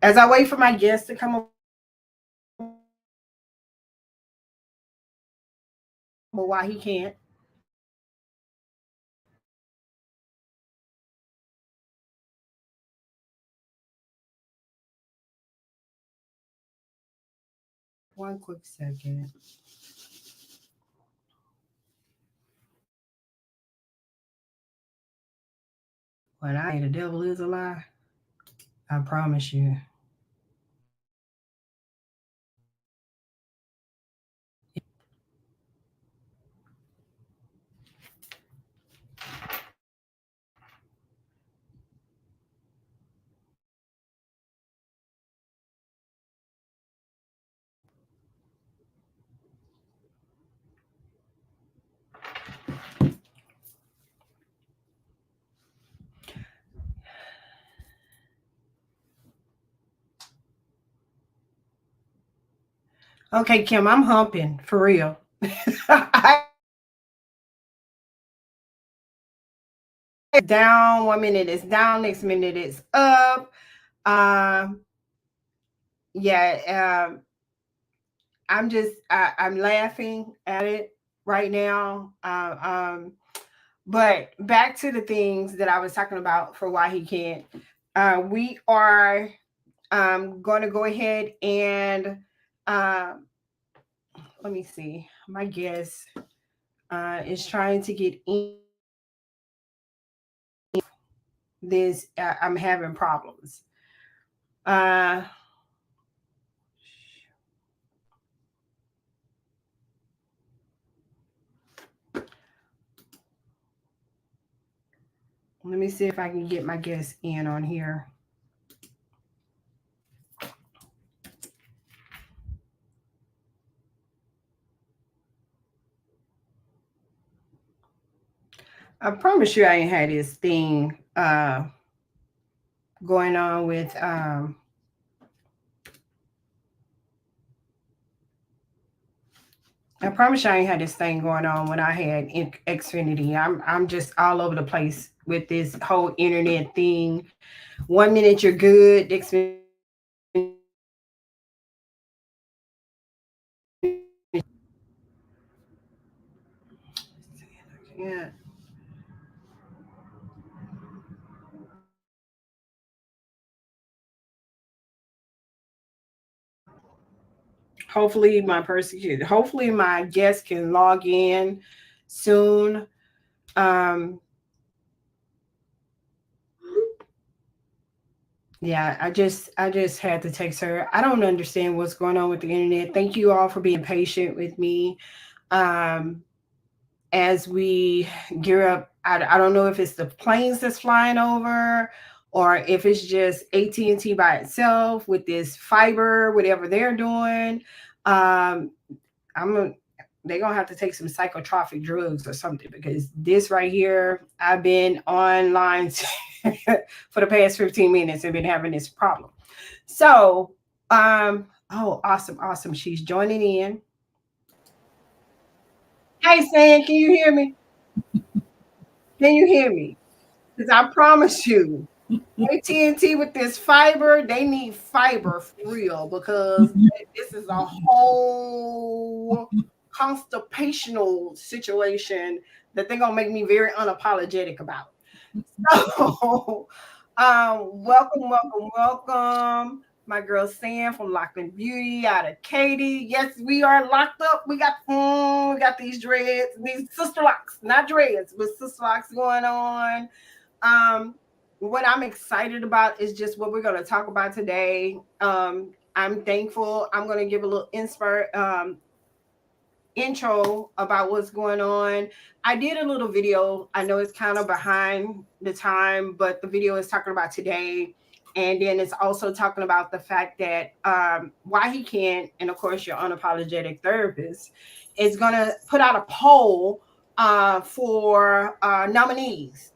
As I wait for my guest to come up, but why he can't. One quick second. When I say the devil is a lie, I promise you. Okay, Kim, I'm humping for real. Down 1 minute it's down, next minute it's up. Um, yeah, I'm laughing at it right now. But back to the things that I was talking about for why he can't. We are going to go ahead and uh, let me see. My guest is trying to get in this. I'm having problems. Uh, Let me see if I can get my guest in on here. I promise you I ain't had this thing going on with I promise you I ain't had this thing going on when I had Xfinity. I'm just all over the place with this whole internet thing. 1 minute you're good, next minute yeah. Hopefully my guest can log in soon. Um yeah, I just had to text her. I don't understand what's going on with the internet. Thank you all for being patient with me. Um as we gear up. I don't know if it's the planes that's flying over or if it's just AT&T by itself with this fiber, whatever they're doing. Um, I'm a, they're gonna have to take some psychotropic drugs or something because this right here, I've been online for the past 15 minutes and been having this problem. So, oh, awesome, awesome. She's joining in. Hey, Sam, can you hear me? Can you hear me? Because I promise you, AT&T with this fiber, they need fiber for real because this is a whole constipational situation that they're gonna make me very unapologetic about. So, welcome, welcome, welcome. My girl Sam from Lockland Beauty out of Katy. Yes, we are locked up. We got these dreads, these sister locks, not dreads, but sister locks going on. Um, what I'm excited about is just what we're going to talk about today. I'm thankful. I'm going to give a little intro about what's going on. I did a little video. I know it's kind of behind the time, but the video is talking about today. And then it's also talking about the fact that why he can't, and of course, your unapologetic therapist is going to put out a poll for nominees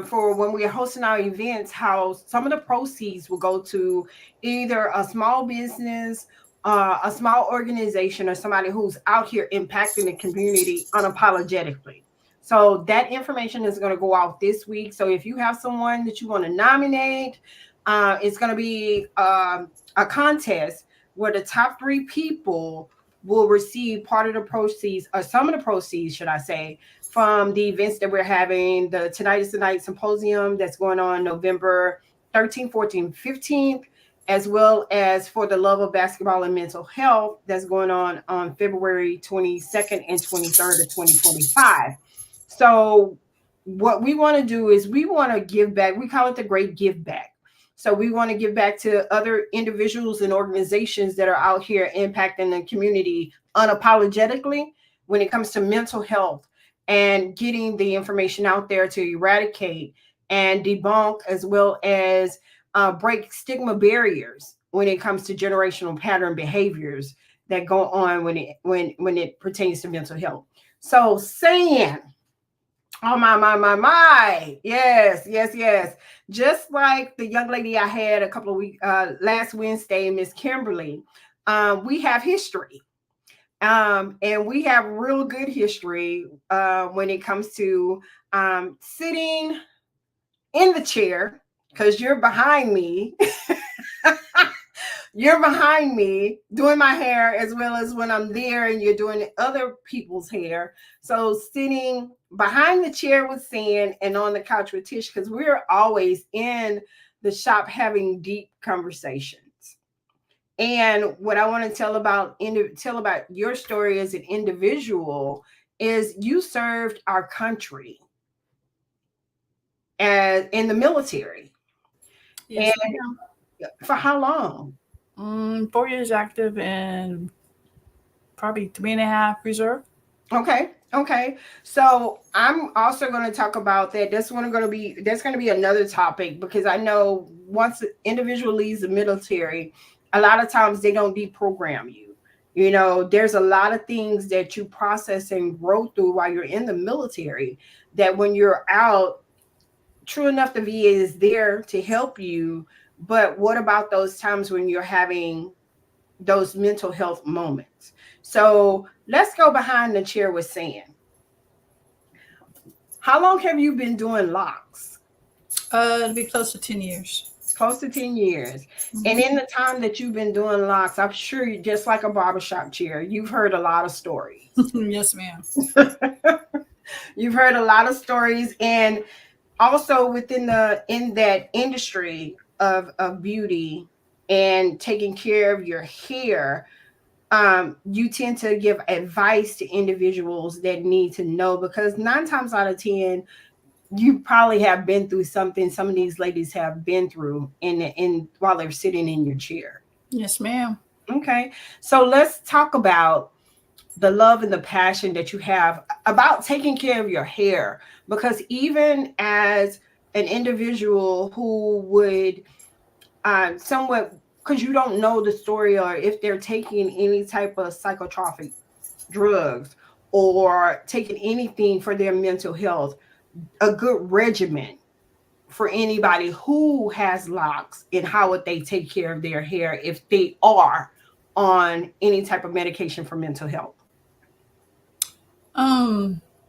for when we're hosting our events, how some of the proceeds will go to either a small business, a small organization, or somebody who's out here impacting the community unapologetically. So that information is going to go out this week. So if you have someone that you want to nominate, It's going to be a contest where the top 3 people will receive part of the proceeds, or some of the proceeds, should I say, from the events that we're having. The Tonight is the Night symposium that's going on November 13th, 14th, 15th, as well as for the love of basketball and mental health that's going on February 22nd and 23rd of 2025. So what we want to do is we want to give back. We call it the Great Give Back. So we want to give back to other individuals and organizations that are out here impacting the community unapologetically when it comes to mental health, and getting the information out there to eradicate and debunk, as well as break stigma barriers when it comes to generational pattern behaviors that go on when it pertains to mental health. So saying, oh my. Yes. Just like the young lady I had a couple of weeks last Wednesday, Miss Kimberly, we have history. And we have real good history when it comes to sitting in the chair, because you're behind me. You're behind me doing my hair, as well as when I'm there and you're doing other people's hair. So sitting behind the chair with San and on the couch with Tish, because we're always in the shop having deep conversations. And what I want to tell about your story as an individual is you served our country as in the military. Yes, And for how long? 4 years active and probably 3.5 reserve. Okay. So I'm also going to talk about that. That's going to be another topic, because I know once the individual leaves the military, a lot of times they don't deprogram you. You know, there's a lot of things that you process and grow through while you're in the military that when you're out, true enough, the VA is there to help you. But what about those times when you're having those mental health moments? So let's go behind the chair with Sam. How long have you been doing Locs? It'll be close to 10 years. Close to 10 years. And in the time that you've been doing Locs, I'm sure you, just like a barbershop chair, you've heard a lot of stories. Yes, ma'am. You've heard a lot of stories. And also in that industry of beauty and taking care of your hair, you tend to give advice to individuals that need to know, because 9 times out of 10, you probably have been through something some of these ladies have been through in while they're sitting in your chair. Yes, ma'am. Okay. So let's talk about the love and the passion that you have about taking care of your hair, because even as an individual who would somewhat, because you don't know the story or if they're taking any type of psychotropic drugs or taking anything for their mental health, a good regimen for anybody who has locks, and how would they take care of their hair if they are on any type of medication for mental health?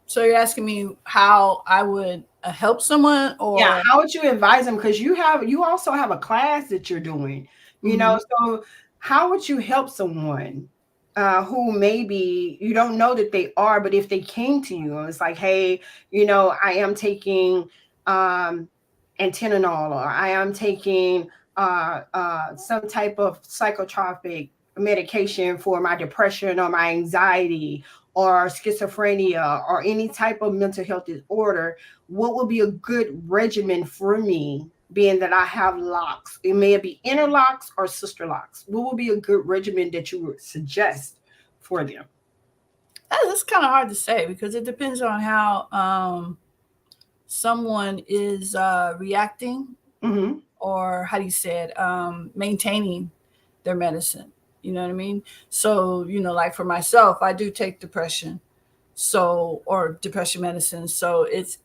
So you're asking me how I would help someone, or Yeah, how would you advise them? Because you also have a class that you're doing, so how would you help someone who maybe you don't know that they are, but if they came to you and it's like, hey, I am taking antenanol, or I am taking some type of psychotropic medication for my depression or my anxiety or schizophrenia or any type of mental health disorder, what would be a good regimen for me, being that I have locks? It may be inner locks or sister locks. What would be a good regimen that you would suggest for them? that's kind of hard to say because it depends on how someone is reacting, Mm-hmm. or how do you say it, maintaining their medicine. You know what I mean? So, like for myself, I do take depression, so, or depression medicine. So it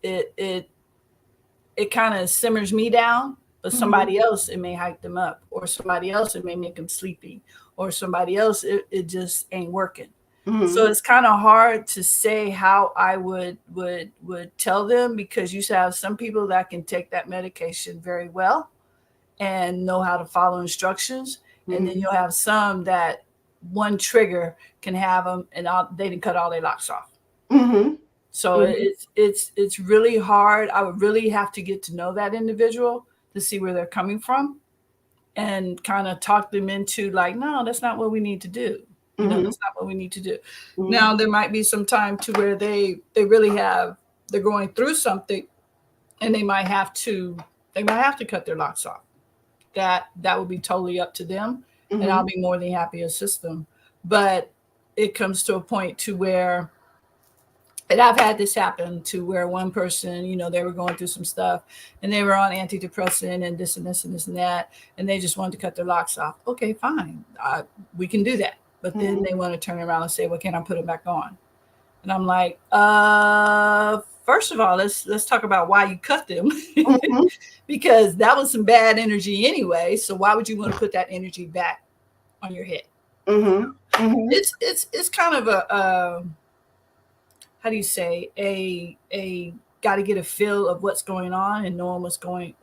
kind of simmers me down, but Mm-hmm. somebody else, it may hype them up, or somebody else, it may make them sleepy, or somebody else, it just ain't working. So Mm-hmm. it's kind of hard to say how I would tell them, because you have some people that can take that medication very well, and know how to follow instructions. And then Mhm. you'll have some that one trigger can have them, and they didn't cut all their locks off. Mhm. So Mhm. it's really hard. I would really have to get to know that individual to see where they're coming from, and kind of talk them into like, no, that's not what we need to do. Mhm. That's not what we need to do. Mhm. Now there might be some time to where they really they're going through something, and they might have to cut their locks off. That would be totally up to them, and I'll Mhm. be more than happy to assist them. But it comes to a point to where, and I've had this happen to where one person, they were going through some stuff, and they were on antidepressant and this and this and this and that, and they just wanted to cut their locks off. Okay, fine, we can do that. But then Mhm. they want to turn around and say, "Well, can I put it back on?" And I'm like, first of all, let's talk about why you cut them, Mhm. because that was some bad energy anyway. So why would you want to put that energy back on your head? Mhm. Mhm. It's kind of a how do you say, a got to get a feel of what's going on and knowing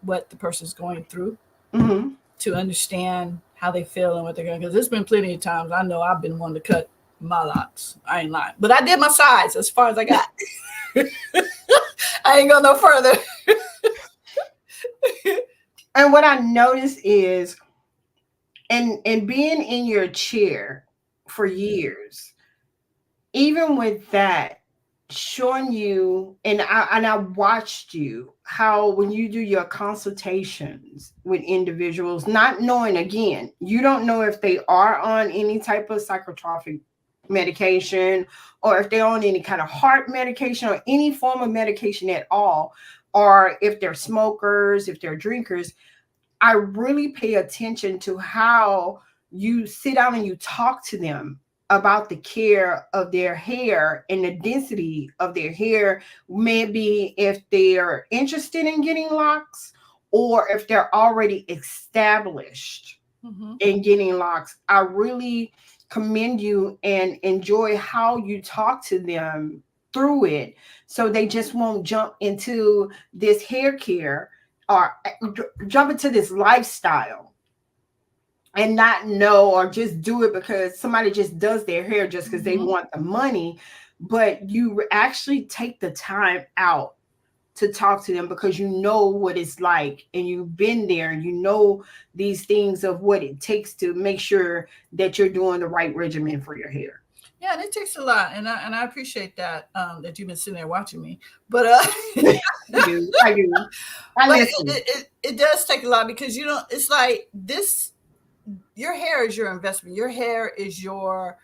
what the person's going through Mhm. to understand how they feel and what they're going. Because there's been plenty of times I know I've been wanting to cut my locks. I ain't lying, but I did my sides as far as I got. I ain't go no further. And what I noticed is, and being in your chair for years, even with that, showing you, and I watched you how when you do your consultations with individuals, not knowing, again, you don't know if they are on any type of psychotropic medication, or if they're on any kind of heart medication or any form of medication at all, or if they're smokers, if they're drinkers. I really pay attention to how you sit down and you talk to them about the care of their hair and the density of their hair. Maybe if they're interested in getting locks, or if they're already established Mm-hmm. in getting locks. I really commend you and enjoy how you talk to them through it, so they just won't jump into this hair care, or jump into this lifestyle and not know, or just do it because somebody just does their hair just because they Mm-hmm. want the money. But you actually take the time out to talk to them because you know what it's like, and you've been there, and you know these things of what it takes to make sure that you're doing the right regimen for your hair. Yeah, and it takes a lot, and I appreciate that, that you've been sitting there watching me. But I do. I do. I but listen. it does take a lot, because it's like this. Your hair is your investment. Your hair is your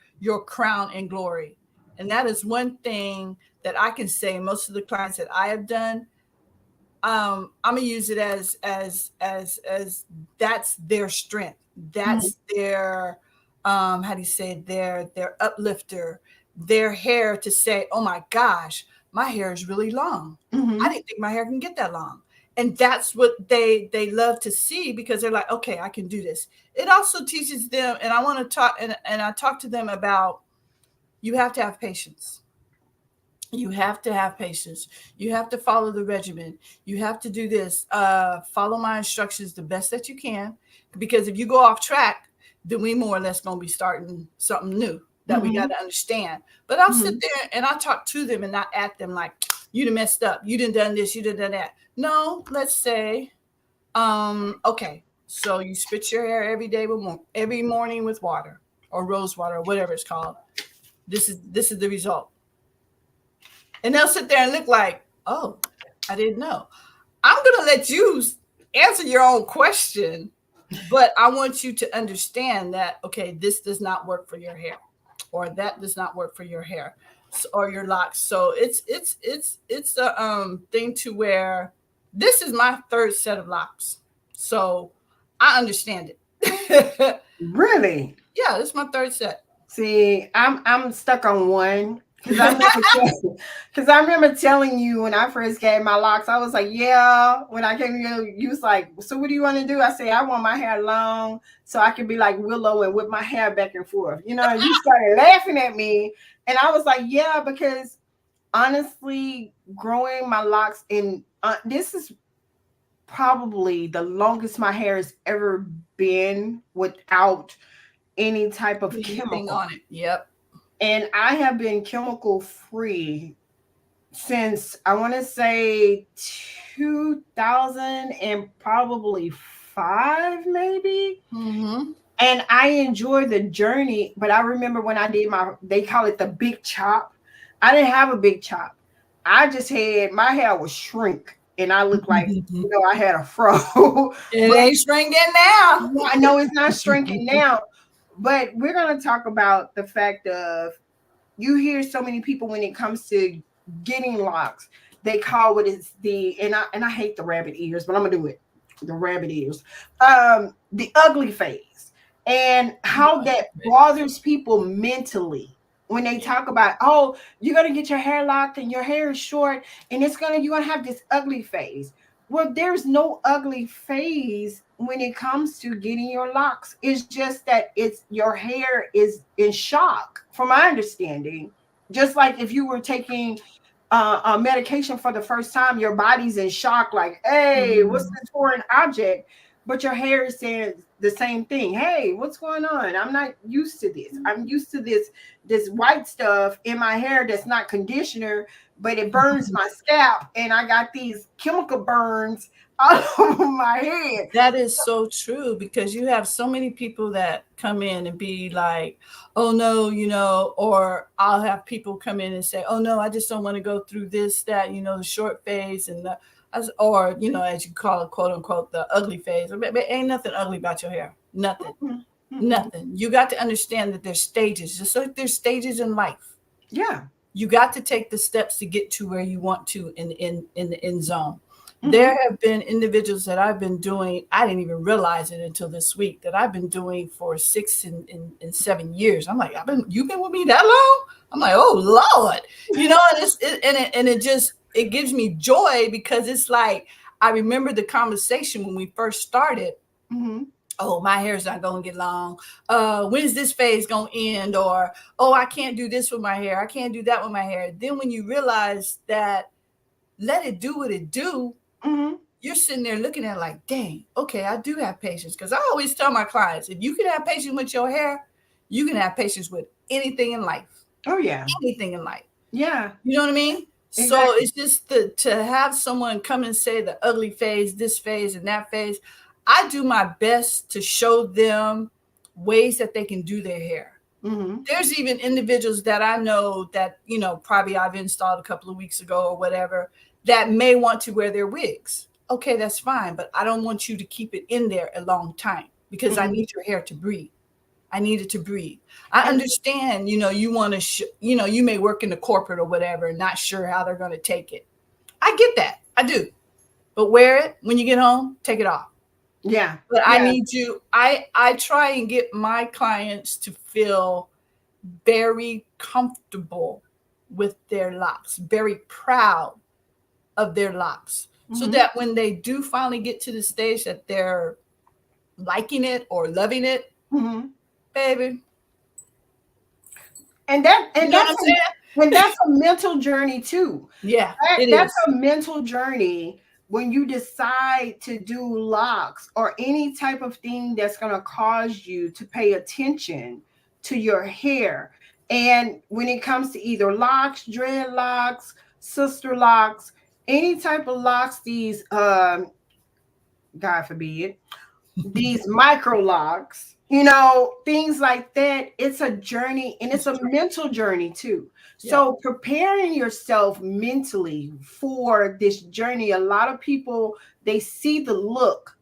crown and glory, and that is one thing that I can say. Most of the clients that I have done, I'm gonna use it as that's their strength. Mhm. That's their how do you say it? Their uplifter, their hair to say, oh my gosh, my hair is really long. I Mhm. didn't think my hair can get that long. And that's what they love to see, because they're like, okay, I can do this. It also teaches them, and I want to talk, and I talk to them about, you have to have patience. You have to have patience. You have to follow the regimen. You have to do this. Follow my instructions the best that you can, because if you go off track, then we more or less gonna be starting something new that we got Mhm. to understand. But I'll sit Mhm. there and I talk to them and not at them like, you done messed up. You done done this. You done done that. No, let's say, okay, so you spit your hair every morning with water, or rose water, or whatever it's called. This is the result. And they'll sit there and look like, oh, I didn't know. I'm going to let you answer your own question, but I want you to understand that, okay, this does not work for your hair, or that does not work for your hair, or your locks. So it's a thing to where this is my third set of locks. So I understand it. Really? Yeah, this is my third set. See, I'm stuck on one because I remember because I remember telling you when I first got my locks, I was like, yeah. When I came to you, you was like, so what do you want to do? I say, I want my hair long so I can be like Willow and whip my hair back and forth. And you started laughing at me, and I was like, yeah, because honestly, growing my locks in this is probably the longest my hair has ever been without any type of Anything chemical. on it. Yep. And I have been chemical free since I want to say 2000 and probably five, maybe. Mm-hmm. And I enjoy the journey. But I remember when I did they call it the big chop. I didn't have a big chop. I just had my hair was shrink, and I looked like I had a fro. It But ain't shrinking now. no, I know it's not shrinking now. But we're gonna talk about the fact of you hear so many people when it comes to getting locks, they call it is the and I hate the rabbit ears, but I'm gonna do it. The rabbit ears. The ugly phase and how that bothers people mentally when they Yeah. talk about, oh, you're gonna get your hair locked and your hair is short and you're gonna have this ugly phase. Well, there's no ugly phase when it comes to getting your locks. It's just that it's your hair is in shock, from my understanding. Just like if you were taking a medication for the first time, your body's in shock, like, hey, what's Mhm. this foreign object? But your hair is saying the same thing. Hey, what's going on? I'm not used to this. I'm used to this white stuff in my hair that's not conditioner, but it burns my scalp, and I got these chemical burns all over my head. That is so true because you have so many people that come in and be like, oh no, or I'll have people come in and say, oh no, I just don't want to go through this, that, the short phase and or, as you call it, quote unquote, the ugly phase. But ain't nothing ugly about your hair. Nothing. Mm-mm, mm-mm. Nothing. You got to understand that there's stages, just like there's stages in life. Yeah. You got to take the steps to get to where you want to in the end zone. Mm-hmm. There have been individuals that I've been doing, I didn't even realize it until this week, that I've been doing for 6 and 7 years. I'm like, you've been with me that long? I'm like, oh Lord, and it gives me joy because it's like, I remember the conversation when we first started. Mm-hmm. Oh, my hair's not gonna get long. When's this phase gonna end? Or, oh, I can't do this with my hair. I can't do that with my hair. Then when you realize that, let it do what it do, Mm-hmm. you're sitting there looking at it like, dang, okay, I do have patience. Because I always tell my clients, if you can have patience with your hair, you can have patience with anything in life. Oh yeah. Anything in life. Yeah. You know what I mean? So Exactly. it's just to have someone come and say the ugly phase, this phase, and that phase. I do my best to show them ways that they can do their hair. Mm-hmm. There's even individuals that I know that, probably I've installed a couple of weeks ago or whatever, that may want to wear their wigs. Okay, that's fine. But I don't want you to keep it in there a long time because I Mm-hmm. need your hair to breathe. I need it to breathe. I And understand, you want to, you may work in the corporate or whatever, not sure how they're going to take it. I get that. I do. But wear it when you get home, take it off. yeah. But I Yeah. need you, I try and get my clients to feel very comfortable with their locks, very proud of their locks, so Mm-hmm. that when they do finally get to the stage that they're liking it or loving it, Mm-hmm. baby, And that you and know what that's I'm saying? a mental journey too. Yeah, it That's is. a mental journey when you decide to do locks or any type of thing that's going to cause you to pay attention to your hair. And when it comes to either locks, dreadlocks, sister locks, any type of locks, these God forbid, these micro locks, things like that. It's a journey and it's It's a true. mental journey too. Yeah. So preparing yourself mentally for this journey, a lot of people, they see the look,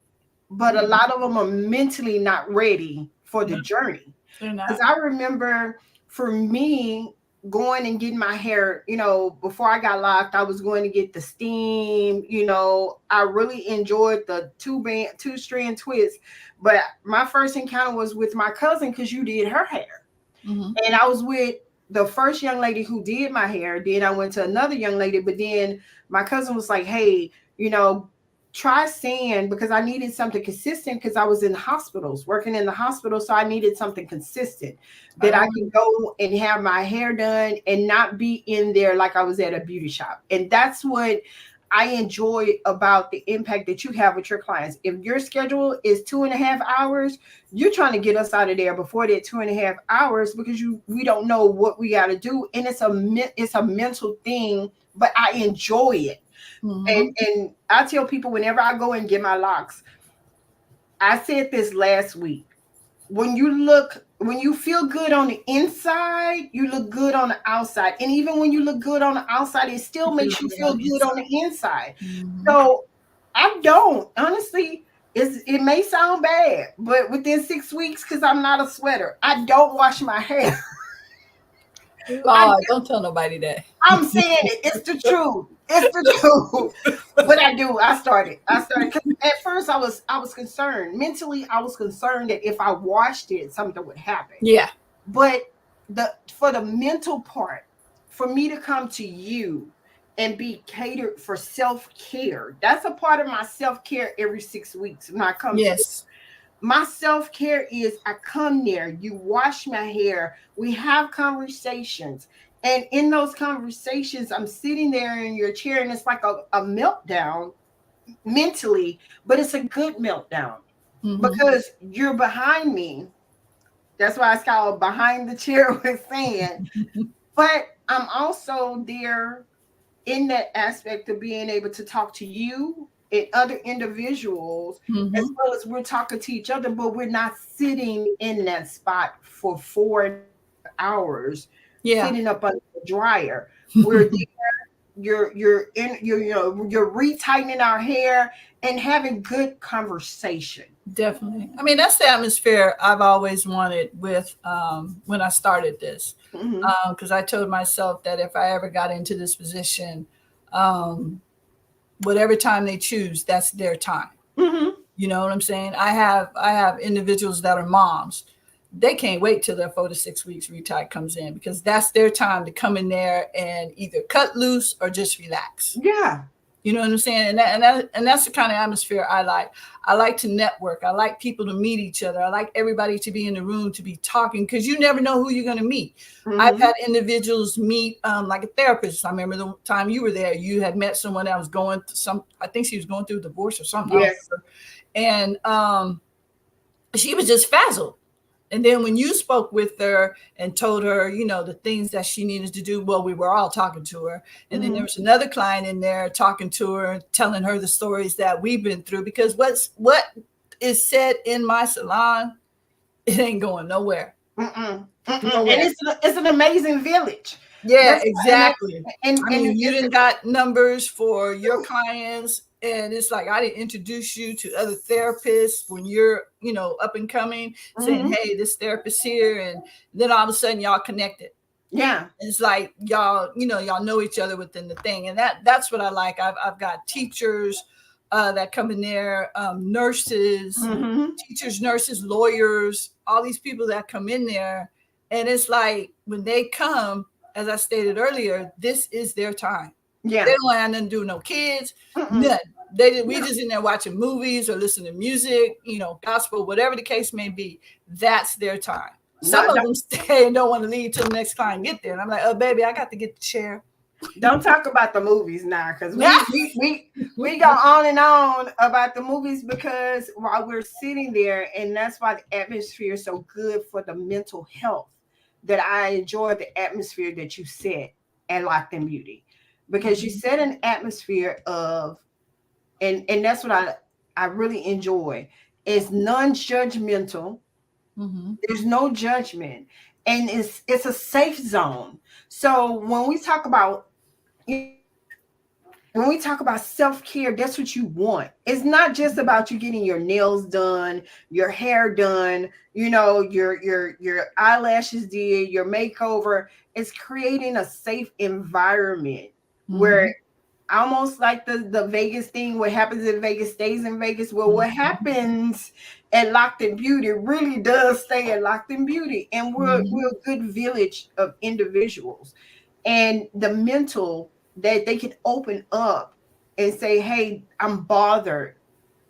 but a Mhm. lot of them are mentally not ready for the No, journey. they're Because not. I remember for me going and getting my hair, before I got locked, I was going to get the steam. I really enjoyed the two strand twist. But my first encounter was with my cousin because you did her hair. Hmm. And I was with the first young lady who did my hair. Then I went to another young lady, but then my cousin was like, hey, you know, try sand because I needed something consistent because I was in hospitals, working in the hospital. So I needed something consistent I that I don't. can go and have my hair done and not be in there like I was at a beauty shop. And that's what I enjoy about the impact that you have with your clients. If your schedule is 2.5 hours, you're trying to get us out of there before that 2.5 hours, because we don't know what we got to do, and it's a mental thing, but I enjoy it. Mm-hmm. And I tell people whenever I go and get my locks, I said this last week. When you feel good on the inside, you look good on the outside. And even when you look good on the outside, it still You makes you feel good feel on the good on inside. the inside. Mm-hmm. So I don't honestly. It may sound bad, but within 6 weeks, because I'm not a sweater, I don't wash my hair. I, Lord, don't tell nobody that. I'm saying it. It's the truth. It's the truth. But I do. I started. 'Cause at first, I was concerned. Mentally, I was concerned that if I washed it, something would happen. Yeah. But for the mental part, for me to come to you and be catered for self-care, that's a part of my self-care every 6 weeks when I come to you. Yes. My self-care is I come there, you wash my hair, we have conversations. And in those conversations, I'm sitting there in your chair and it's like a meltdown mentally, but it's a good meltdown Mm-hmm. because you're behind me. That's why it's called behind the chair with sand. But I'm also there in that aspect of being able to talk to you and other individuals, as Mm-hmm. well as we're talking to each other, but we're not sitting in that spot for 4.5 hours, Yeah. sitting up under the dryer. We're you're retightening our hair and having good conversation. Definitely. I mean, that's the atmosphere I've always wanted with when I started this. Hmm. Because I told myself that if I ever got into this position, um, whatever time they choose, that's their time. Hmm. You know what I'm saying? I have individuals that are moms. They can't wait till their 4 to 6 weeks retire comes in because that's their time to come in there and either cut loose or just relax. Yeah. You know what I'm saying? And that's the kind of atmosphere I like. I like to network. I like people to meet each other. I like everybody to be in the room to be talking because you never know who you're going to meet. I've Hmm. had individuals meet like a therapist. I remember the time you were there, you had met someone that was going through I think she was going through a divorce or something. I don't Yes. remember. And she was just frazzled. And then when you spoke with her and told her, the things that she needed to do, well, we were all talking to her. And then there Hmm. was another client in there talking to her, telling her the stories that we've been through. Because what is said in my salon, it ain't going nowhere. Mm-mm. Mm-mm. And Nowhere. it's an amazing village. Yeah, That's exactly. and I and mean, you it's didn't got numbers for your clients, and it's like I didn't introduce you to other therapists when you're, up and coming, saying, hmm. "Hey, this therapist here," and then all of a sudden y'all connected. Yeah. It's like y'all know each other within the thing, and that's what I like. I've got teachers that come in there, nurses, Hmm. teachers, nurses, lawyers, all these people that come in there, and it's like when they come, as I stated earlier, this is their time. They Yeah. don't have nothing to do with no kids, Mm-mm. nothing. We No. just in there watching movies or listening to music, gospel, whatever the case may be. That's their time. Some Not, of them stay and don't want to leave till the next client get there. And I'm like, oh baby, I got to get the chair. don't talk about the movies now, because we go on and on about the movies because while we're sitting there, and that's why the atmosphere is so good for the mental health. That I enjoy the atmosphere that you set at Locked in Beauty, because you set an atmosphere of, and that's what I really enjoy. It's non-judgmental. Mm-hmm. There's no judgment, and it's a safe zone. So when we talk about self-care, that's what you want. It's not just about you getting your nails done, your hair done, your eyelashes did, your makeover. It's creating a safe environment where, Mm-hmm. almost like the Vegas thing, what happens in Vegas stays in Vegas. Well, what Mm-hmm. happens at Locked in Beauty really does stay at Locked in Beauty. And we're a good village of individuals. And the mental that they can open up and say, hey, I'm bothered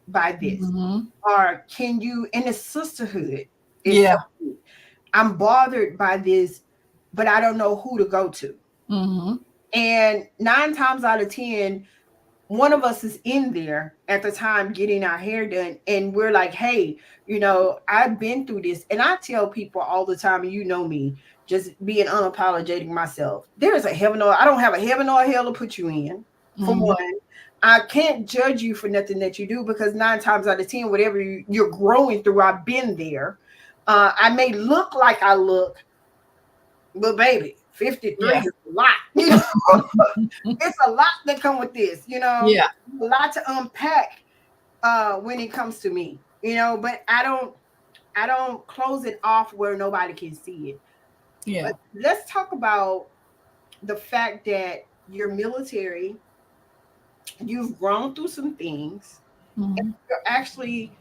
by this. Mm-hmm. Or can you, in a sisterhood, it's so Yeah. good. I'm bothered by this, but I don't know who to go to. Mm-hmm. And 9 times out of 10, one of us is in there at the time getting our hair done, and we're like, hey, I've been through this. And I tell people all the time, and you know me, just being unapologetic myself, there's a heaven or I don't have a heaven or a hell to put you in. For Mhm. one, I can't judge you for nothing that you do, because 9 times out of 10, whatever you're growing through, I've been there. I may look like I look, but baby, 53 Yeah. is a lot. It's a lot that come with this, Yeah. a lot to unpack when it comes to me, but I don't close it off where nobody can see it. Yeah. But let's talk about the fact that you're military, you've grown through some things, Mhm. you're actually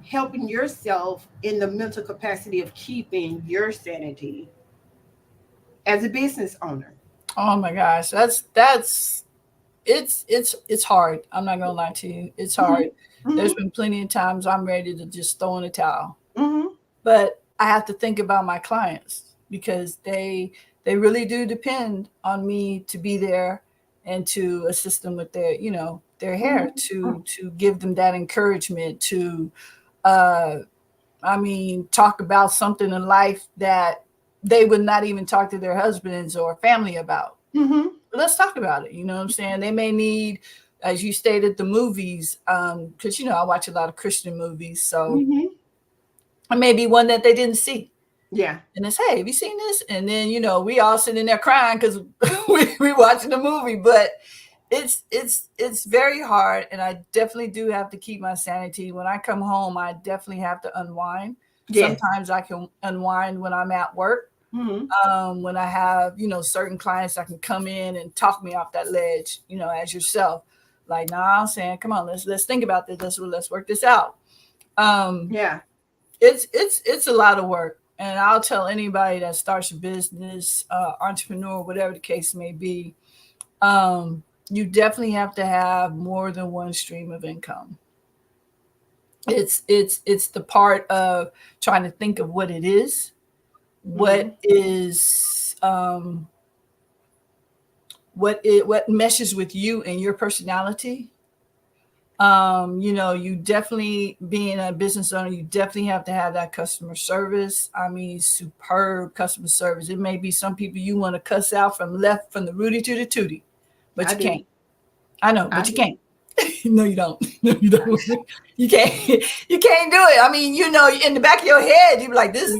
helping yourself in the mental capacity of keeping your sanity as a business owner. Oh my gosh, that's it's hard. I'm not gonna lie to you. It's hard. Hmm. There's Hmm. been plenty of times I'm ready to just throw in a towel. Hmm. But I have to think about my clients because they really do depend on me to be there and to assist them with their, their hair, Hmm. to give them that encouragement, to uh talk about something in life that they would not even talk to their husbands or family about. Hmm. Let's talk about it. You know what I'm saying? They may need, as you stated, the movies, because I watch a lot of Christian movies, so Hmm. it may be one that they didn't see. Yeah. And it's, hey, have you seen this? And then we all sitting there crying because we watching the movie. But it's very hard, and I definitely do have to keep my sanity. When I come home, I definitely have to unwind. Yes. Sometimes I can unwind when I'm at work. Hmm. When I have certain clients that can come in and talk me off that ledge, as yourself, like, nah, I'm saying, come on, let's think about this. Let's work this out. Um, Yeah. it's a lot of work, and I'll tell anybody that starts a business, entrepreneur, whatever the case may be, um, you definitely have to have more than one stream of income. It's the part of trying to think of what it is, Hmm. what meshes with you and your personality. You definitely, being a business owner, you definitely have to have that customer service. Superb customer service. It may be some people you want to cuss out from the Rudy to the Tootie, but I you can't. do. I know, I but you do. can't. No, you don't. No, you don't. You can't. You can't do it. In the back of your head, you be like this,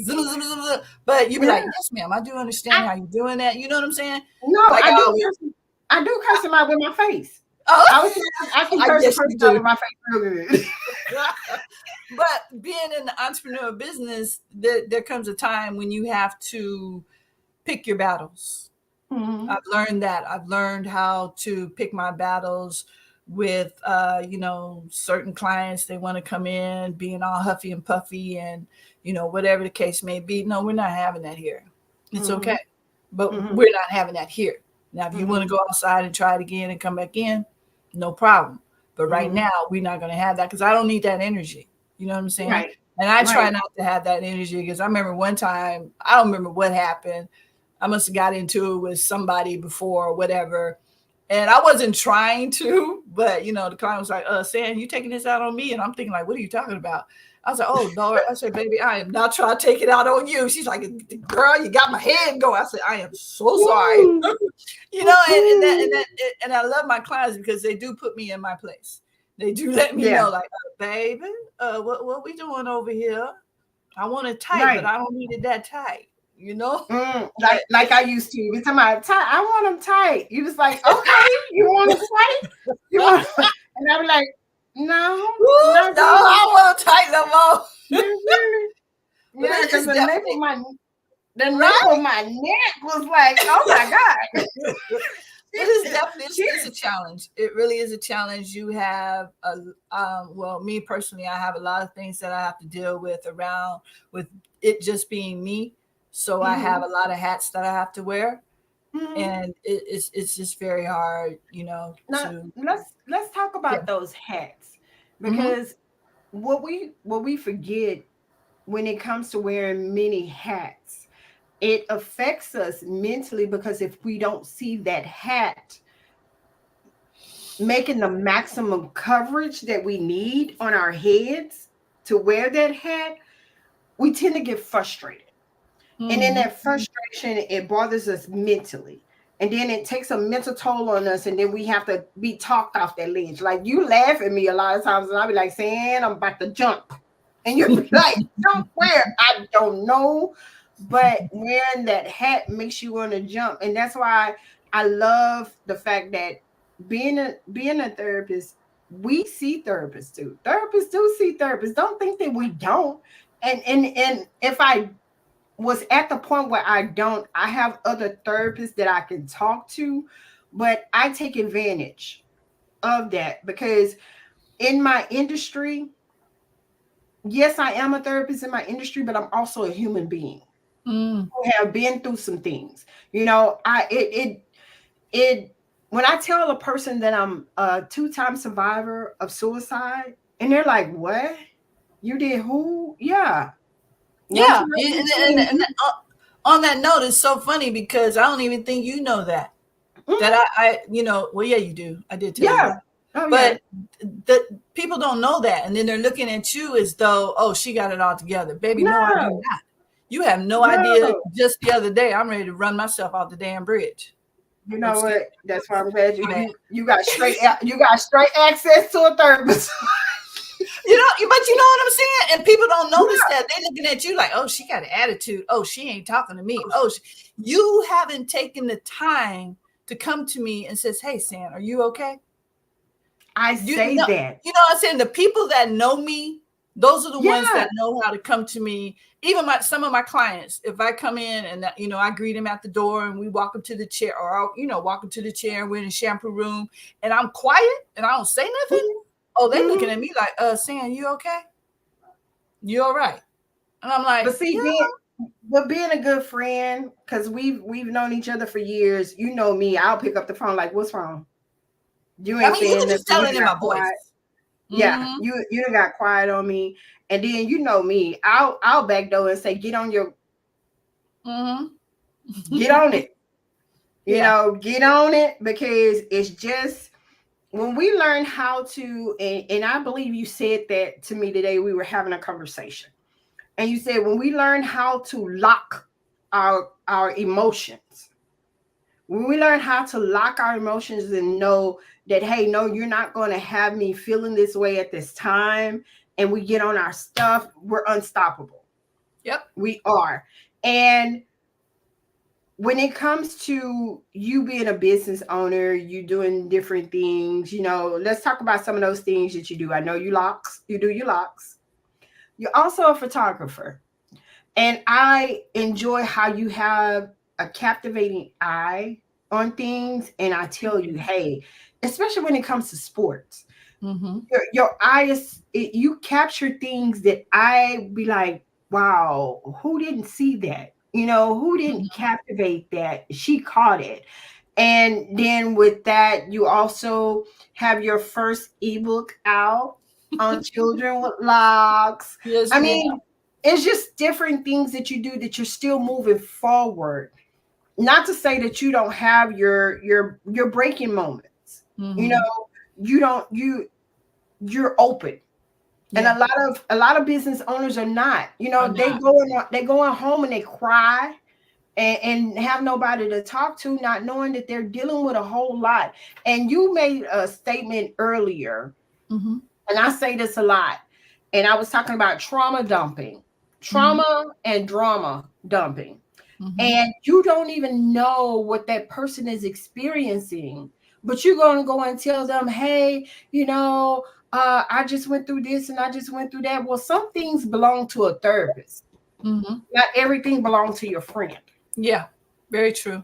but you be like, Yeah. yes, ma'am. I do understand I how you're doing that. You know what I'm saying? No, Like I I do always. curse. I do curse him out with my face. Oh, I was I can I curse a guess you person out do. with my face real good. But being in the entrepreneur business, there comes a time when you have to pick your battles. Hmm. I've learned that. I've learned how to pick my battles with, certain clients. They want to come in being all huffy and puffy and, whatever the case may be. No, we're not having that here. It's Hmm. okay. But Hmm. we're not having that here. Now, if you want Hmm. to go outside and try it again and come back in, no problem. But right Hmm. now, we're not going to have that because I don't need that energy. You know what I'm saying? Right. And I try Right. not to have that energy because I remember one time, I don't remember what happened. I must have got into it with somebody before or whatever. And I wasn't trying to, but the client was like, Sam, you taking this out on me? And I'm thinking, like, what are you talking about? I was like, oh Lord. I said, baby, I am not trying to take it out on you. She's like, girl, you got my head going. I said, I am so sorry. Woo. And I love my clients because they do put me in my place. They do let me Yeah. know, like, baby, what we doing over here? I want it tight, but Right. I don't need it that tight, you know? Like But I used to. Every time I tight, I want them tight. You just like, okay, you want them tight? You want? And I be like, no, Ooh, not no, really, I don't want to tight no more. not really. But Yeah, because it's definitely the nape right. of my neck was like, oh my god. But it's definitely it's Cheers. a challenge. It really is a challenge. You have well, me personally, I have a lot of things that I have to deal with around with it just being me. So I have Hmm. a lot of hats that I have to wear, Hmm. and it's just very hard, Now to let's talk yeah. about those hats, Hmm. because what we forget when it comes to wearing many hats, it affects us mentally, because if we don't see that hat making the maximum coverage that we need on our heads to wear that hat, we tend to get frustrated. And then that frustration, it bothers us mentally. And then it takes a mental toll on us. And then we have to be talked off that ledge. Like you laugh at me a lot of times, and I'll be like, saying, I'm about to jump. And you'll be like, jump where? I don't know. But wearing that hat makes you want to jump. And that's why I love the fact that being a therapist, we see therapists too. Therapists do see therapists. Don't think that we don't. And if I was at the point where I have other therapists that I can talk to, but I take advantage of that because in my industry, yes, I am a therapist in my industry, but I'm also a human being who have been through some things. You know, it when I tell a person that I'm a 2-time survivor of suicide, and they're like, "What? You did who?" Yeah. Yeah. And on that note, it's so funny because I don't even think you know that. That I well, yeah, you do. I did tell you that. Oh, but the people don't know that. And then they're looking at you as though, oh, she got it all together. Baby, no, I do not. You have no idea. Just the other day, I'm ready to run myself off the damn bridge. You know what? That's why I'm glad you got straight access to a therapist. But you know what I'm saying? And people don't notice that. They're looking at you like, oh, she got an attitude. Oh, she ain't talking to me. Oh, you haven't taken the time to come to me and says, hey, San, are you okay? I say that. You know what I'm saying? The people that know me, those are the ones that know how to come to me. Even some of my clients, if I come in and I greet them at the door and we walk them to the chair, or I'll, walk them to the chair and we're in the shampoo room and I'm quiet and I don't say nothing. Oh, they looking at me like, Sam, you okay? You all right? And I'm like, but see, being a good friend, because we've known each other for years. You know me, I'll pick up the phone like, what's wrong? You ain't saying you can just tell it in my voice. Yeah, you done got quiet on me, and then you know me, I'll backdoor and say, get on your, get on it, you know, get on it, because it's just when we learn how to, and I believe you said that to me today. We were having a conversation, and you said when we learn how to lock our emotions. When we learn how to lock our emotions and know that, hey, no, you're not going to have me feeling this way at this time, and we get on our stuff, we're unstoppable. Yep. We are. And when it comes to you being a business owner, you doing different things, let's talk about some of those things that you do. I know you do your locks. You're also a photographer. And I enjoy how you have a captivating eye on things. And I tell you, hey, especially when it comes to sports, your eyes, you capture things that I be like, wow, who didn't see that? Who didn't captivate that? She caught it. And then with that, you also have your first ebook out on children with locks. Yes, I mean, it's just different things that you do that you're still moving forward. Not to say that you don't have your breaking moments. You're open. And a lot of business owners are not. They go home and they cry and have nobody to talk to, not knowing that they're dealing with a whole lot. And you made a statement earlier, and I say this a lot, and I was talking about trauma and drama dumping. And you don't even know what that person is experiencing, but you're going to go and tell them, hey, I just went through this and I just went through that. Well, some things belong to a therapist. Not everything belongs to your friend. Yeah, very true.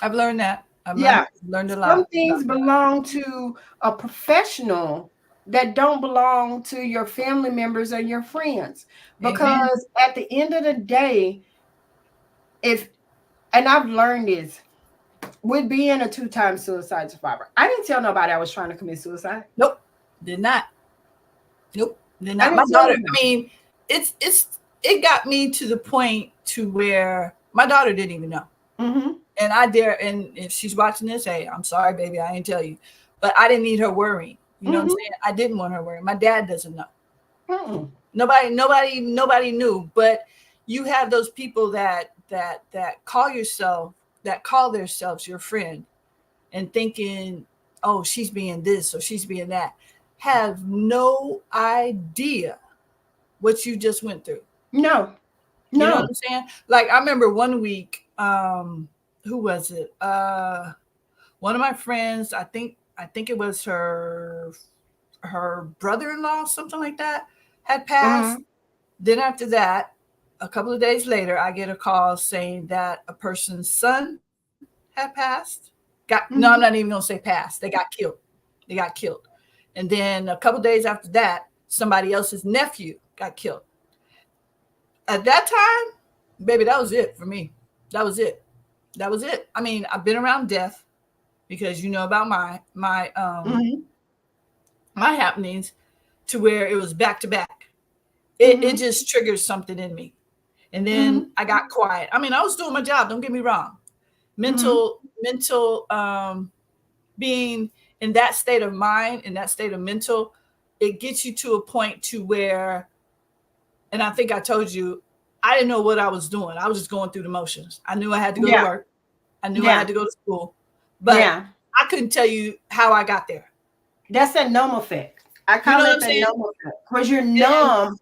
I've learned that. I've learned a lot. Some things belong to a professional that don't belong to your family members or your friends. Because at the end of the day, and I've learned this with being a 2-time suicide survivor, I didn't tell nobody I was trying to commit suicide. Nope, did not. Nope, did not. My daughter. I mean, it got me to the point to where my daughter didn't even know. And and if she's watching this, hey, I'm sorry, baby, I didn't tell you. but I didn't need her worrying. You know what I'm Mm-hmm. saying? I didn't want her worrying. My dad doesn't know. Mm-mm. Nobody knew. But you have those people that call themselves your friend, and thinking, oh, she's being this or she's being that, have no idea what you just went through. No, You know what no. I'm saying? Like I remember one week, who was it? One of my friends, I think it was her brother-in-law, something like that, had passed. Mm-hmm. Then after that, a couple of days later, I get a call saying that a person's son had passed. Got no, I'm not Mm-hmm. even gonna say passed. They got killed. They got killed. And then a couple of days after that, somebody else's nephew got killed. At that time, baby, that was it for me. That was it. That was it. I mean, I've been around death because you know about Mm-hmm. my happenings, to where it was back to back. It Mm-hmm. just triggered something in me. And Mm-hmm. then I got quiet. I mean, I was doing my job, don't get me wrong. Mm-hmm. Mental being in that state of mind, in that state of mental, it gets you to a point to where, and I think I told you, I didn't know what I was doing. I was just going through the motions. I knew I had to go to Yeah. work. I knew I Yeah. had to go to school, but Yeah. I couldn't tell you how I got there. That's that numb effect. I You know call what it I'm the saying? numb effect because you're And numb.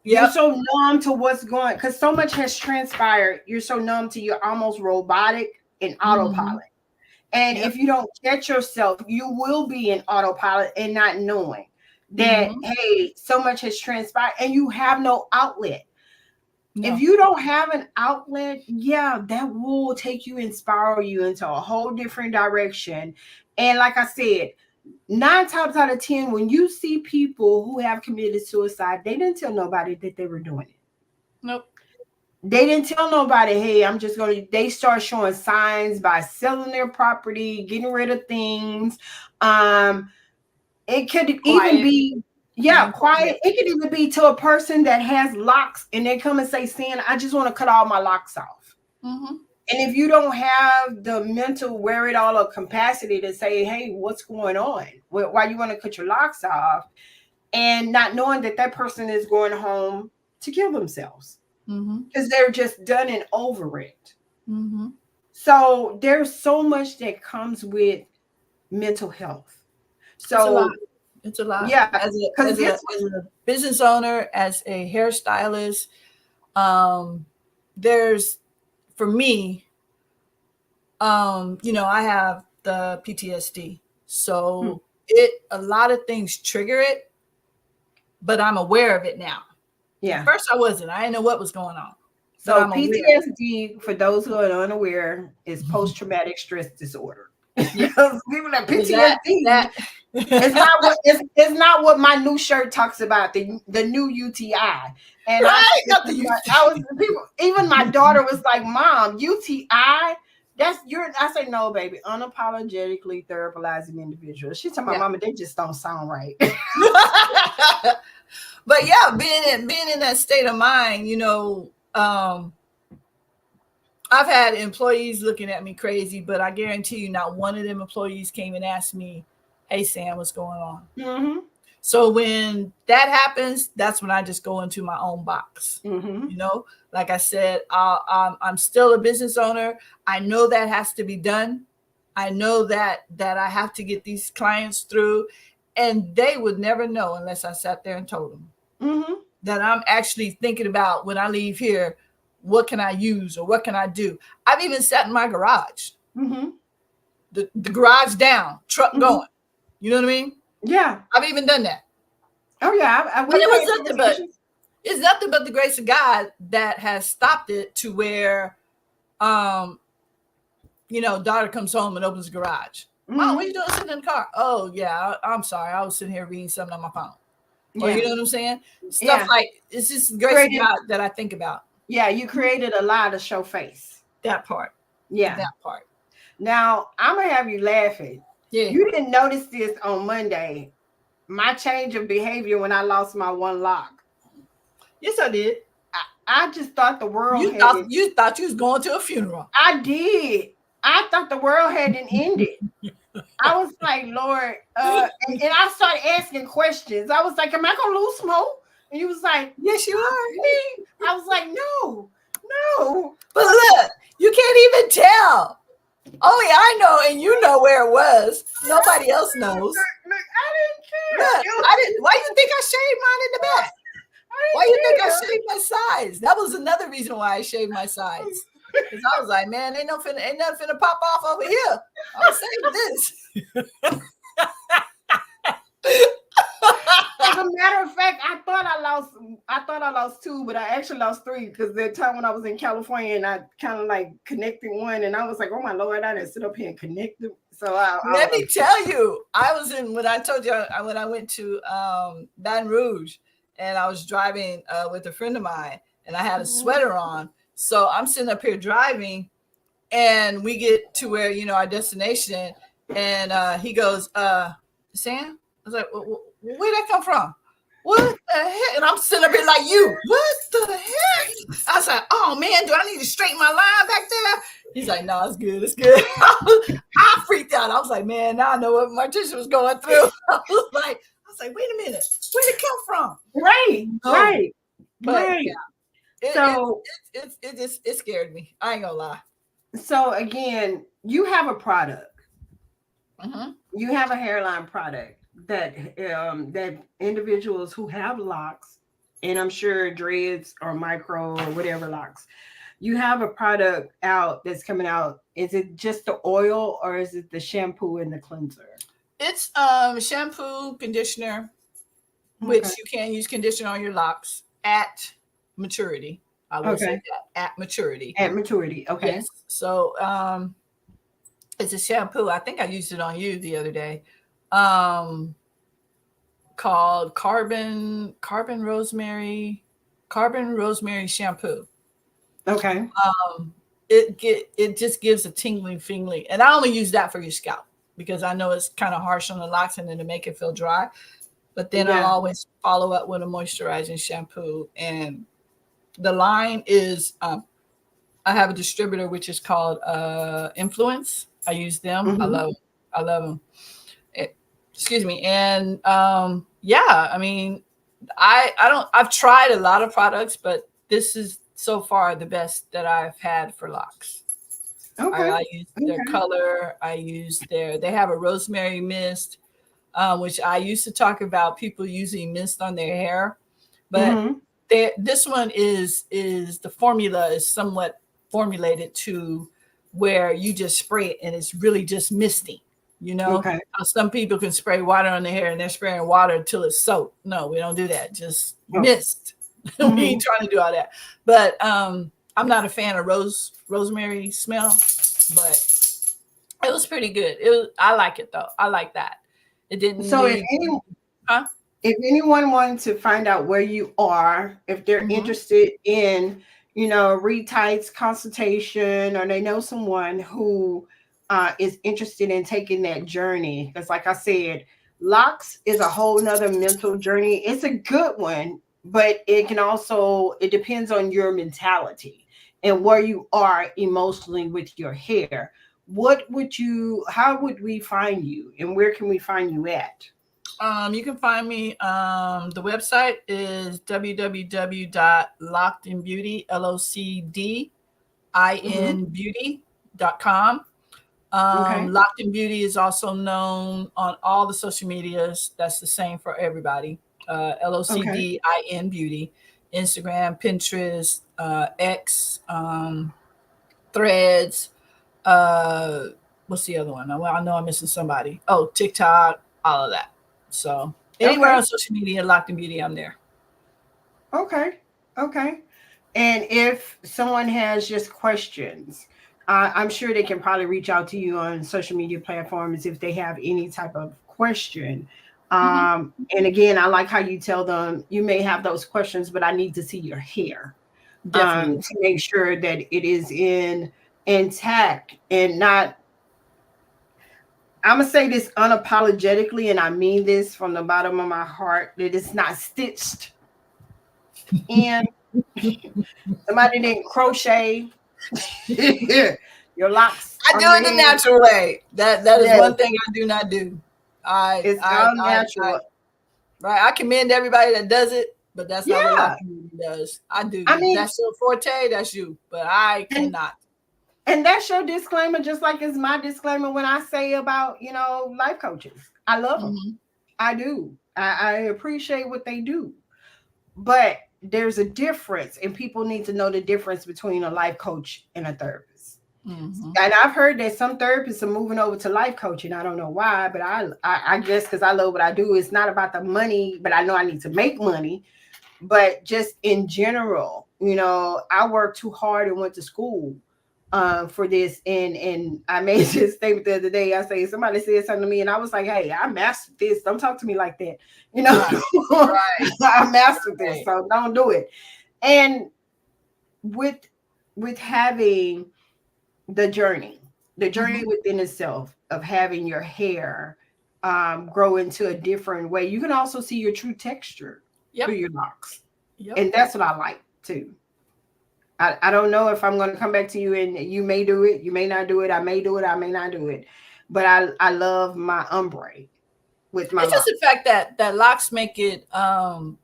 You're yep. so numb to what's going because so much has transpired. You're so numb to you're almost robotic in Mm-hmm. autopilot. And Yep. if you don't catch yourself, you will be in autopilot and not knowing that, Mm-hmm. hey, so much has transpired and you have no outlet. If No. you don't have an outlet, yeah, that will take you and spiral you into a whole different direction. And like I said, 9 times out of 10, when you see people who have committed suicide, they didn't tell nobody that they were doing it. Nope. They didn't tell nobody, hey, I'm just going to, they start showing signs by selling their property, getting rid of things. Um, it could even Quiet. be, yeah, Being quiet. quiet. It could even be to a person that has locks and they come and say, Sin, I just want to cut all my locks off. Mm-hmm. And if you don't have the mental wherewithal or capacity to say, hey, what's going on? Why you want to cut your locks off? And not knowing that that person is going home to kill themselves Mm-hmm. because they're just done and over it. Mm-hmm. So there's so much that comes with mental health. It's a lot. So It's a lot. yeah, As a because guess as a business owner, as a hairstylist, um, there's, for me, I have the PTSD. what? So a lot of things trigger it, but I'm aware of it now. At Yeah. first I wasn't. I didn't know what was going on, but So I'm aware. PTSD, for those who are unaware, is post-traumatic stress disorder. Yeah. Because people that So that PTSD, that it's not what my new shirt talks about, the new UTI. And I right. this Not the is you. my, I was people, even my daughter was like, Mom, UTI, that's your, I say, no, baby, unapologetically therapizing individuals. She's talking about, Yeah. Mama, they just don't sound right. But yeah, being in that state of mind, I've had employees looking at me crazy, but I guarantee you not one of them employees came and asked me, hey Sam, what's going on? Mm-hmm. So when that happens, that's when I just go into my own box. Mm-hmm. Like I said, I'm still a business owner. I know that has to be done. I know that I have to get these clients through, and they would never know unless I sat there and told them Mm-hmm. that I'm actually thinking about, when I leave here, what can I use or what can I do? I've even sat in my garage, Mm-hmm. the garage down, truck Mm-hmm. going. You know what I mean? Yeah. I've even done that. Oh yeah. And We've it had was nothing but, conversations. it's nothing but the grace of God that has stopped it, to where, daughter comes home and opens the garage. Mom, Mm-hmm. what are you doing sitting in the car? Oh yeah, I'm sorry. I was sitting here reading something on my phone. Or Yeah. you know what I'm saying? Stuff Yeah. like, it's just the grace of Created, God that I think about. yeah, you created a lie to show face. That part. Yeah. That part. Now I'm gonna have you laughing. Yeah. You didn't notice this on Monday. My change of behavior when I lost my one lock. Yes, I did. I just thought the world You hadn't. thought you was going to a funeral. I did. I thought the world hadn't ended. I was like, Lord, and I started asking questions. I was like, am I gonna lose smoke? And you was like, yes, you are. I was like, no. But look, you can't even tell. Only I know, and you know where it was. Nobody else knows. Look, I didn't care. Look, I didn't. Why you think I shaved mine in the back? Why you think I shaved my sides? That was another reason why I shaved my sides. Because I was like, man, ain't nothing finna pop off over here. I'm saving this. As a matter of fact, I thought I lost 2, but I actually lost 3 because that time when I was in California and I kind of like connected one, and I was like, oh my Lord, I didn't sit up here and connect them. So let me tell you, I was in when I told you when I went to Baton Rouge, and I was driving with a friend of mine, and I had a sweater on. So I'm sitting up here driving, and we get to where our destination, and he goes, Sam. I was like, where'd that come from? What the heck? And I'm sitting up here like, you, what the heck? I was like, oh man, do I need to straighten my line back there? He's like, no, it's good. I freaked out. I was like, man, now I know what Martisha was going through. I was like, wait a minute, where'd it come from? Right. But yeah, so it scared me. I ain't gonna lie. So again, you have a product. You have a hairline product that individuals who have locks, and I'm sure dreads or micro or whatever locks, you have a product out that's coming out. Is it just the oil or is it the shampoo and the cleanser? It's shampoo, conditioner, which you can use conditioner on your locks at maturity. I will say that at maturity. At maturity, okay. Yes. So it's a shampoo. I think I used it on you the other day. Called carbon rosemary shampoo. Okay. It just gives a tingling feeling, and I only use that for your scalp because I know it's kind of harsh on the locks and then to make it feel dry. But then I'll always follow up with a moisturizing shampoo, and the line is I have a distributor which is called Influence. I use them. I love them. Excuse me. And I mean, I've tried a lot of products, but this is so far the best that I've had for locks. I use their color. I use they have a rosemary mist, which I used to talk about people using mist on their hair, but this one is the formula is somewhat formulated to where you just spray it and it's really just misty. Some people can spray water on their hair and they're spraying water until it's soaked. No, we don't do that. Just mist. We ain't trying to do all that. But I'm not a fan of rosemary smell, but it was pretty good. I like it though. I like that. It didn't. So if anyone wanted to find out where you are, if they're interested in, retights consultation, or they know someone who is interested in taking that journey, because like I said, locks is a whole nother mental journey. It's a good one, but it depends on your mentality and where you are emotionally with your hair. How would we find you, and where can we find you at? You can find me. The website is www.lockedinbeauty, LOCDINbeauty.com. Locked in Beauty is also known on all the social medias. That's the same for everybody. LOCDIN Beauty, Instagram, Pinterest, X, Threads. What's the other one? I know I'm missing somebody. Oh, TikTok, all of that. So anywhere on social media, Locked in Beauty, I'm there. Okay. And if someone has just questions, I'm sure they can probably reach out to you on social media platforms if they have any type of question. And again, I like how you tell them you may have those questions, but I need to see your hair to make sure that it is intact and not. I'm going to say this unapologetically, and I mean this from the bottom of my heart, that it's not stitched in. Somebody didn't crochet your locks I do it the natural way. That is yes, one thing I do not do. it's all natural. Right. I commend everybody that does it, but that's not what a lot Yeah. of community does. I do. I mean, That's your forte. That's you, but I cannot. And that's your disclaimer, just like it's my disclaimer when I say about, life coaches. I love them. Mm-hmm. I do. I appreciate what they do. But there's a difference, and people need to know the difference between a life coach and a therapist. Mm-hmm. And I've heard that some therapists are moving over to life coaching. I don't know why, but I guess because I love what I do. It's not about the money, but I know I need to make money. But just in general, I worked too hard and went to school for this, and I made this statement the other day. I say somebody said something to me, and I was like, "Hey, I mastered this. Don't talk to me like that." Right. I mastered this, so don't do it. And with having the journey Mm-hmm. within itself of having your hair grow into a different way, you can also see your true texture through your locks, and that's what I like too. I don't know if I'm going to come back to you and you may do it, you may not do it, I may do it, I may not do it, but I love my ombre with my It's just the fact that locks make it. I'm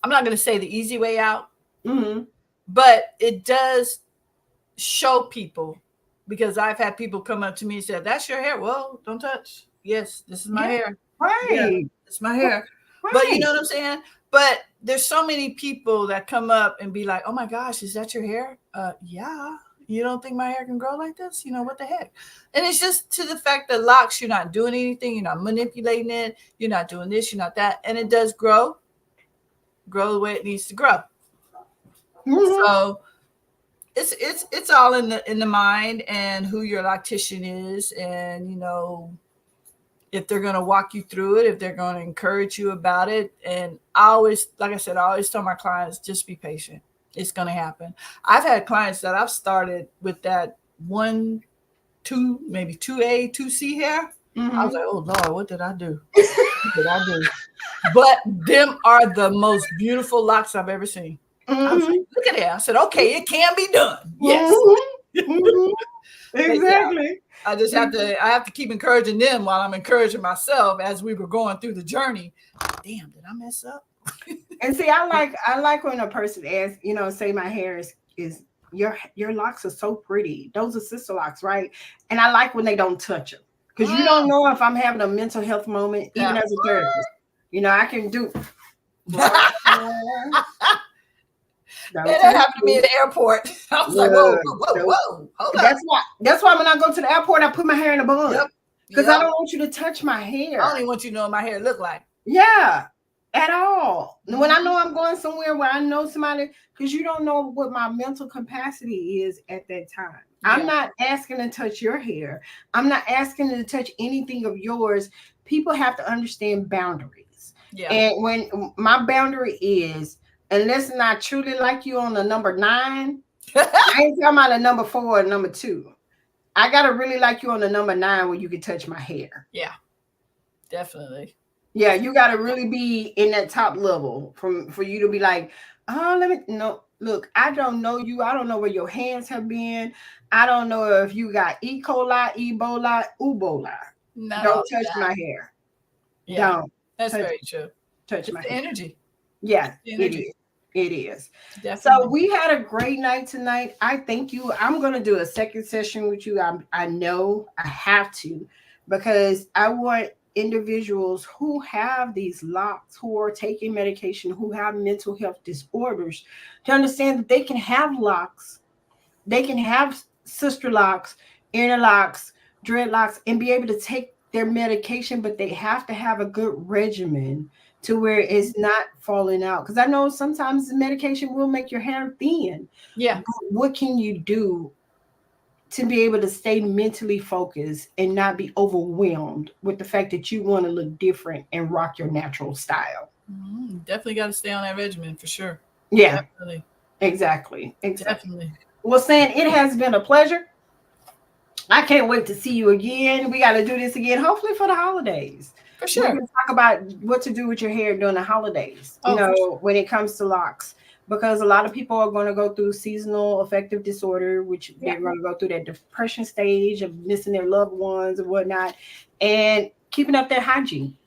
not going to say the easy way out, but it does show people, because I've had people come up to me and say, "That's your hair." Well, don't touch. Yes, this is my hair. Right. Yeah, it's my hair. Right. But you know what I'm saying? But there's so many people that come up and be like, "Oh my gosh, is that your hair?" Yeah. You don't think my hair can grow like this? What the heck? And it's just to the fact that locks, you're not doing anything, you're not manipulating it, you're not doing this, you're not that, and it does grow the way it needs to grow. Mm-hmm. So it's all in the mind and who your loctician is, and if they're going to walk you through it, if they're going to encourage you about it. And I always, like I said, I always tell my clients, just be patient. It's going to happen. I've had clients that I've started with that 1, 2, maybe 2A, 2C hair. I was like, oh Lord, what did I do? But them are the most beautiful locks I've ever seen. I was like, look at that. I said, okay, it can be done. Yes. Exactly. I just have to keep encouraging them while I'm encouraging myself as we were going through the journey. Damn, did I mess up? And see, I like when a person asks, say my hair is your locks are so pretty. Those are sister locks, right? And I like when they don't touch them, because you don't know if I'm having a mental health moment, even as a therapist. I can do. That happened to me at the airport. I was like, whoa, hold up. That's why when I go to the airport, I put my hair in a bun. Because I don't want you to touch my hair. I don't even want you to know what my hair look like. Yeah, at all. When I know I'm going somewhere where I know somebody, because you don't know what my mental capacity is at that time. Yeah. I'm not asking to touch your hair. I'm not asking to touch anything of yours. People have to understand boundaries. Yeah. And when my boundary is, unless I truly like you on the number 9, I ain't talking about a number 4 or number 2. I gotta really like you on the number 9 where you can touch my hair. Yeah, definitely. Yeah, you gotta really be in that top level for you to be like, oh, look, I don't know you. I don't know where your hands have been. I don't know if you got E. coli, Ebola, Ubola. No, don't touch my hair. Yeah, don't. That's very true. Touch my hair. Energy. Yeah, energy. It is. Definitely. So we had a great night tonight. I thank you. I'm going to do a second session with you. I know I have to, because I want individuals who have these locks, who are taking medication, who have mental health disorders, to understand that they can have locks. They can have sister locks, inner locks, dreadlocks, and be able to take their medication, but they have to have a good regimen to where it's not falling out. Because I know sometimes the medication will make your hair thin. Yeah. But what can you do to be able to stay mentally focused and not be overwhelmed with the fact that you want to look different and rock your natural style? Definitely got to stay on that regimen for sure. Yeah. Definitely. Exactly. Definitely. Well, San, it has been a pleasure. I can't wait to see you again. We got to do this again, hopefully for the holidays. For sure. We can talk about what to do with your hair during the holidays, when it comes to locks. because a lot of people are going to go through seasonal affective disorder, which they're going to go through that depression stage of missing their loved ones and whatnot, and keeping up their hygiene.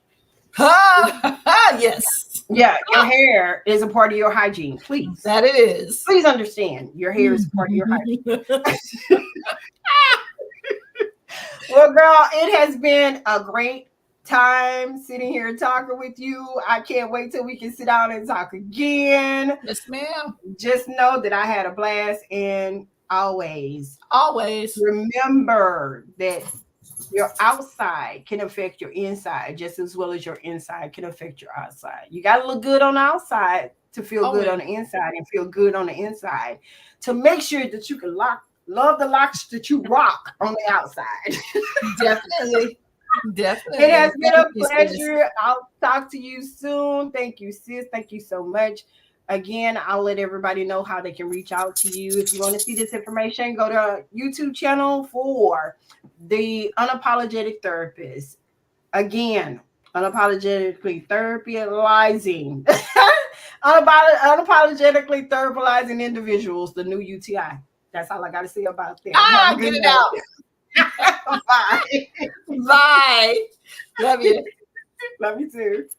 Yes. Yeah, your hair is a part of your hygiene. Please. That it is. Please understand your hair is part of your hygiene. Well, girl, it has been a great time sitting here talking with you. I can't wait till we can sit down and talk again. Yes, ma'am. Just know that I had a blast, and always remember that your outside can affect your inside just as well as your inside can affect your outside. You got to look good on the outside to feel good on the inside, and feel good on the inside to make sure that you can love the locks that you rock on the outside. Definitely. It has been a pleasure. I'll talk to you soon. Thank you, sis. Thank you so much. Again, I'll let everybody know how they can reach out to you. If you want to see this information, go to our YouTube channel for the Unapologetic Therapist. Again, unapologetically therapizing. Unapologetically therapizing individuals, the new UTI. That's all I got to say about that. Get it out. Bye. Bye. Love you. Love you too.